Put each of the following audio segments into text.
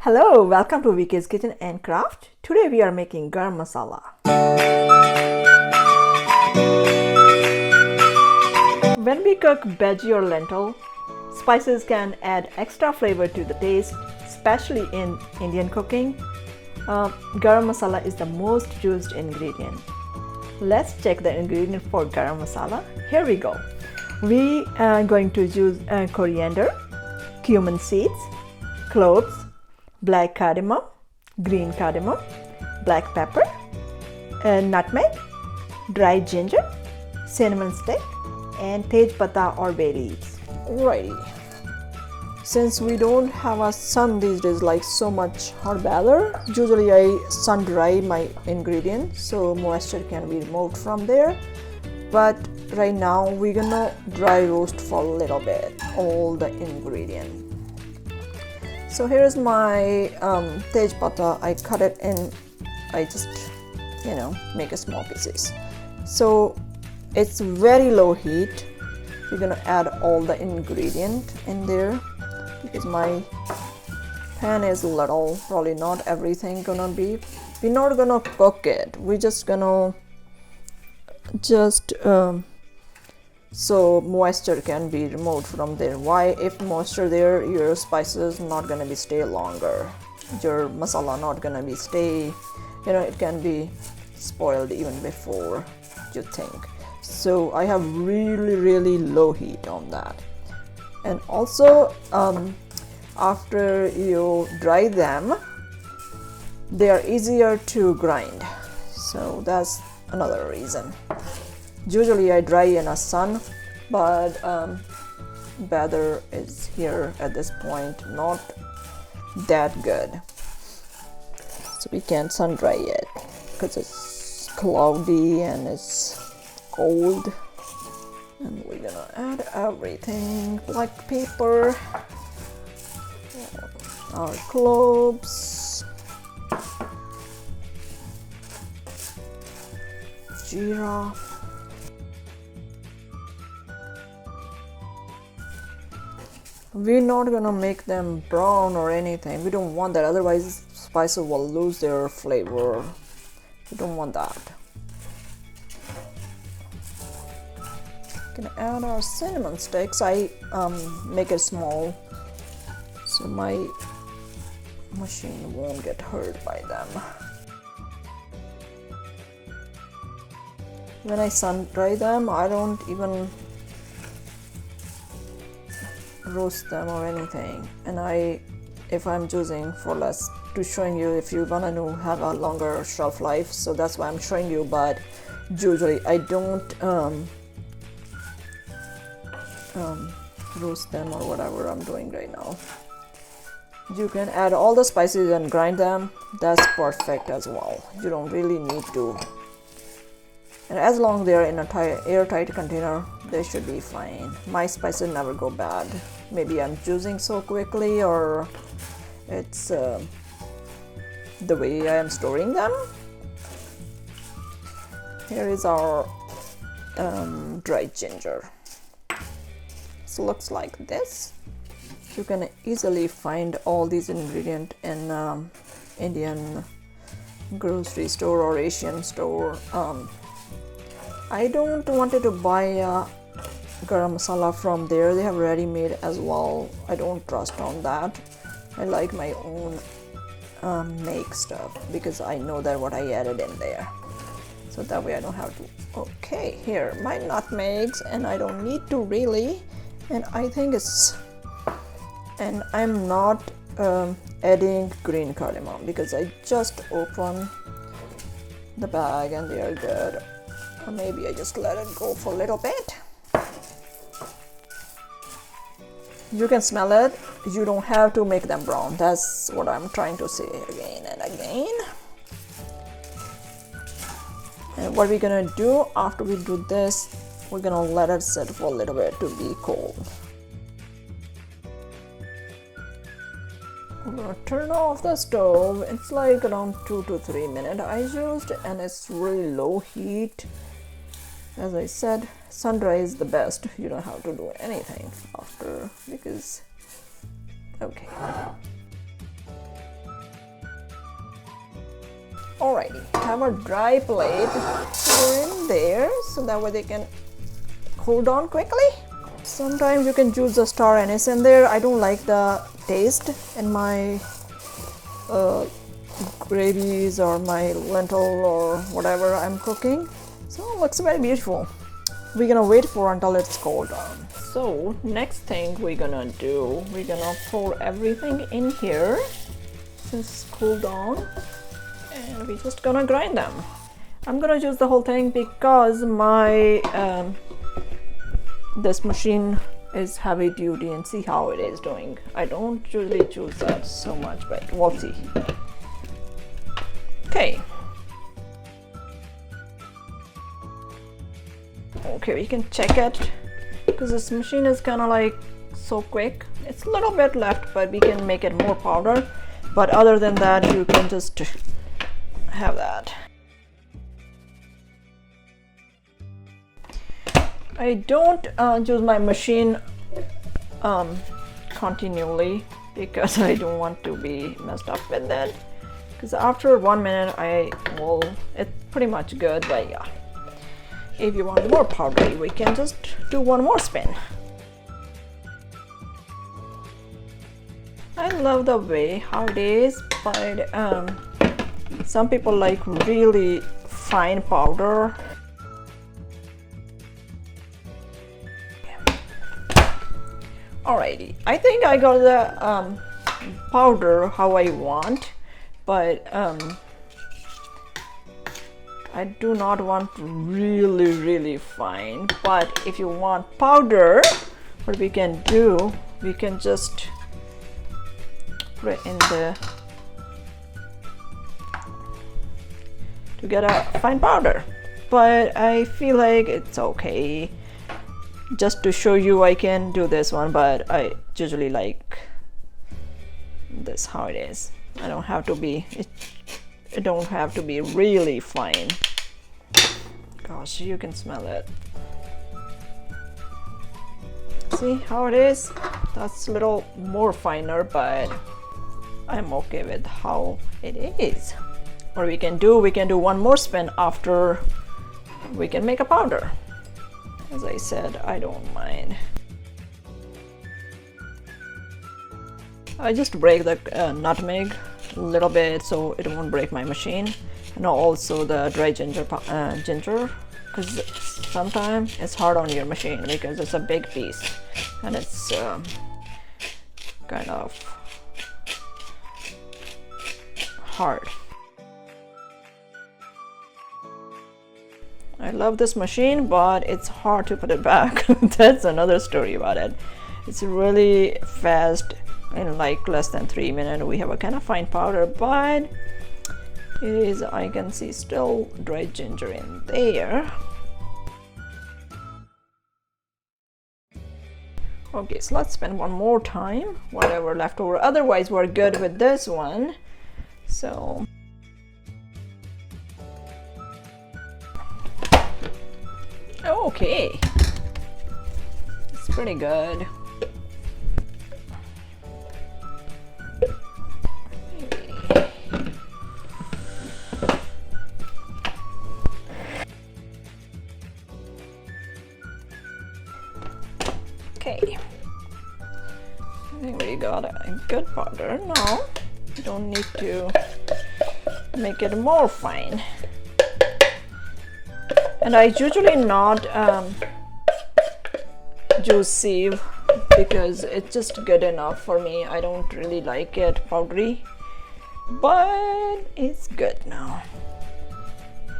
Hello, welcome to VK's Kitchen and Craft. Today we are making garam masala. When we cook veggie or lentil, spices can add extra flavor to the taste, especially in Indian cooking. Garam masala is the most used ingredient. Let's check the ingredient for garam masala. Here we go. We are going to use coriander, cumin seeds, cloves, black cardamom, green cardamom, black pepper, nutmeg, dried ginger, cinnamon stick, and tej pata or bay leaves. Alrighty. Since we don't have a sun these days, like so much hot weather, usually I sun dry my ingredients so moisture can be removed from there. But right now we're gonna dry roast for a little bit all the ingredients. So here's my tej pata. I cut it in, I just make a small pieces. So it's very low heat. We're gonna add all the ingredient in there because my pan is little, probably not everything gonna be. We're not gonna cook it. We're just gonna so moisture can be removed from there. Why? If moisture there, your spices not gonna be stay longer, your masala not gonna be stay, it can be spoiled even before you think. So I have really low heat on that. And also after you dry them, they are easier to grind, so that's another reason. Usually I dry in a sun, but weather is here at this point not that good, so we can't sun dry it because it's cloudy and it's cold. And we're gonna add everything: black pepper, our cloves, jeera, we're not gonna make them brown or anything. We don't want that, otherwise spices will lose their flavor. We don't want that. Gonna add our cinnamon sticks. I make it small so my machine won't get hurt by them. When I sun dry them, I don't even roast them or anything. And if I'm choosing for less, to showing you if you wanna know have a longer shelf life, so that's why I'm showing you. But usually I don't roast them or whatever I'm doing right now. You can add all the spices and grind them. That's perfect as well. You don't really need to. And as long as they're in a airtight container, they should be fine. My spices never go bad. Maybe I'm choosing so quickly, or it's the way I am storing them. Here is our dried ginger. So looks like this. You can easily find all these ingredients in Indian grocery store or Asian store. I don't wanted to buy garam masala from there. They have ready made as well. I don't trust on that. I like my own make stuff because I know that what I added in there, so that way I don't have to. Okay, here my nutmegs, and I don't need to really, and I think it's, and I'm not adding green cardamom because I just opened the bag and they are good. Or maybe I just let it go for a little bit. You can smell it. You don't have to make them brown. That's what I'm trying to say again and again. And what we're gonna do after we do this, we're gonna let it sit for a little bit to be cold. I'm gonna turn off the stove. It's like around 2 to 3 minutes I used, and it's really low heat. As I said, sun dry is the best. You don't have to do anything after because okay. Alrighty, have a dry plate pour in there so that way they can cool down quickly. Sometimes you can choose the star anise in there. I don't like the taste in my gravies or my lentil or whatever I'm cooking. So it looks very beautiful. We're gonna wait for until it's cooled down. So next thing we're gonna do, we're gonna pour everything in here since it's cooled down, and we're just gonna grind them. I'm gonna use the whole thing because my this machine is heavy duty, and see how it is doing. I don't usually choose that so much, but we'll see. Okay. Okay, we can check it because this machine is kind of like so quick. It's a little bit left, but we can make it more powder. But other than that, you can just have that. I don't use my machine continually because I don't want to be messed up with that. Because after 1 minute, it's pretty much good. But yeah, if you want more powdery, we can just do one more spin. I love the way how it is, but some people like really fine powder. Alrighty, I think I got the powder how I want, but I do not want really fine. But if you want powder, what we can do, we can just put it in the to get a fine powder. But I feel like it's okay. Just to show you, I can do this one, but I usually like this how it is. I don't have to be, it don't have to be really fine. Gosh, you can smell it. See how it is? That's a little more finer, but I'm okay with how it is. What we can do one more spin after we can make a powder. As I said, I don't mind. I just break the nutmeg a little bit so it won't break my machine, and also the dry ginger, because sometimes it's hard on your machine because it's a big piece and it's kind of hard. I love this machine, but it's hard to put it back. That's another story about it. It's really fast. In like less than 3 minutes, we have a kind of fine powder, but it is, I can see still dried ginger in there. Okay, so let's spend one more time, whatever left over. Otherwise, we're good with this one. So. Okay, it's pretty good. Okay, I think we got a good powder now. We don't need to make it more fine. And I usually not use sieve because it's just good enough for me. I don't really like it powdery, but it's good now.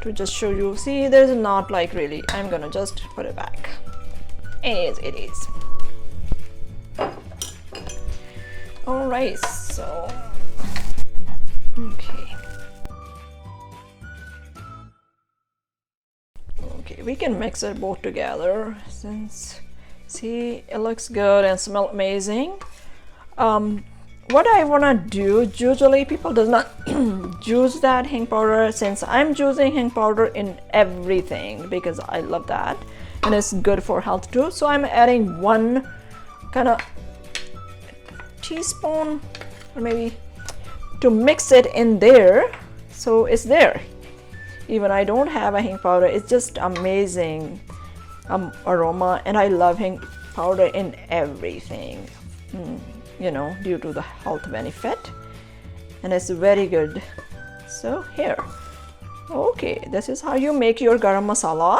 To just show you, see, there's not like really. I'm gonna just put it back. It is. All right, so okay. Okay, we can mix it both together since, see, it looks good and smell amazing. What I want to do, usually people does not use that hing powder, since I'm using hing powder in everything because I love that and it's good for health too. So I'm adding one kind of teaspoon or maybe to mix it in there So it's there. Even I don't have a hing powder, it's just amazing aroma, and I love hing powder in everything, you know, due to the health benefit, and it's very good. So here, okay, this is how you make your garam masala,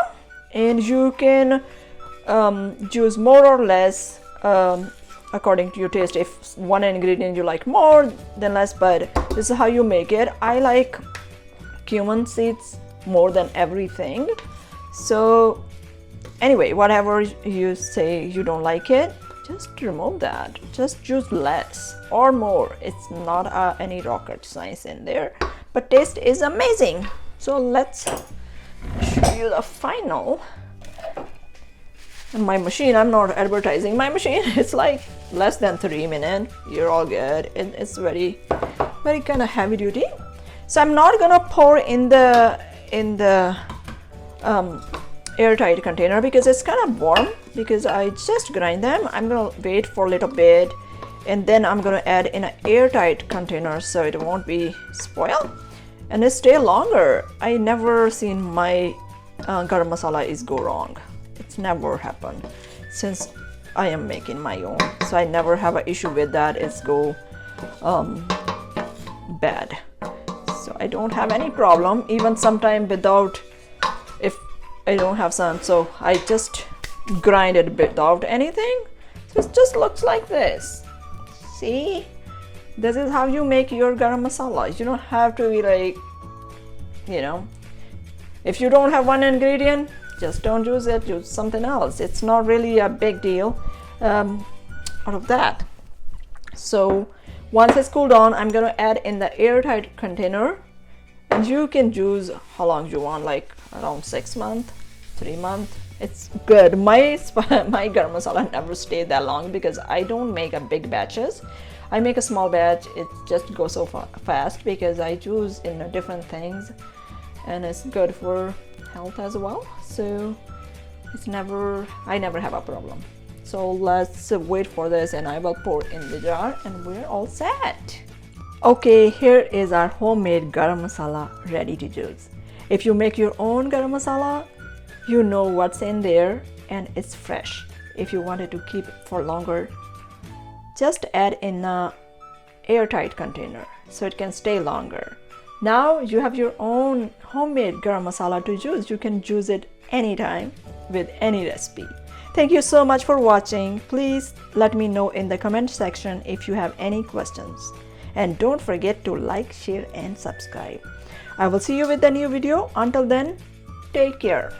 and you can use more or less according to your taste. If one ingredient you like more than less, but this is how you make it. I like cumin seeds more than everything. So anyway, whatever you say you don't like it, just remove that. Just use less or more. It's not any rocket science in there, but taste is amazing. So let's show you the final. And my machine, I'm not advertising my machine, it's like less than 3 minutes. You're all good. It's very kind of heavy duty. So I'm not gonna pour in the airtight container because it's kind of warm, because I just grind them. I'm gonna wait for a little bit, and then I'm gonna add in an airtight container so it won't be spoiled and it stay longer. I never seen my garam masala is go wrong. It's never happened since I am making my own, so I never have an issue with that. It's go bad. So I don't have any problem, even sometime without, if I don't have sun, so I just grind it without anything. So it just looks like this. See, this is how you make your garam masala. You don't have to be like, you know, if you don't have one ingredient, just don't use it, use something else. It's not really a big deal out of that. So once it's cooled down, I'm gonna add in the airtight container, and you can use how long you want, like around 6 months, 3 months. It's good. My garam masala never stayed that long because I don't make a big batches. I make a small batch. It just goes so fast because I use in different things, and it's good for health as well. So I never have a problem. So let's wait for this, and I will pour in the jar, and we're all set. Okay, here is our homemade garam masala ready to use. If you make your own garam masala, you know what's in there and it's fresh. If you wanted to keep it for longer, just add in a airtight container so it can stay longer. Now you have your own homemade garam masala to use. You can use it anytime with any recipe. Thank you so much for watching. Please let me know in the comment section if you have any questions. And don't forget to like, share and subscribe. I will see you with a new video. Until then, take care.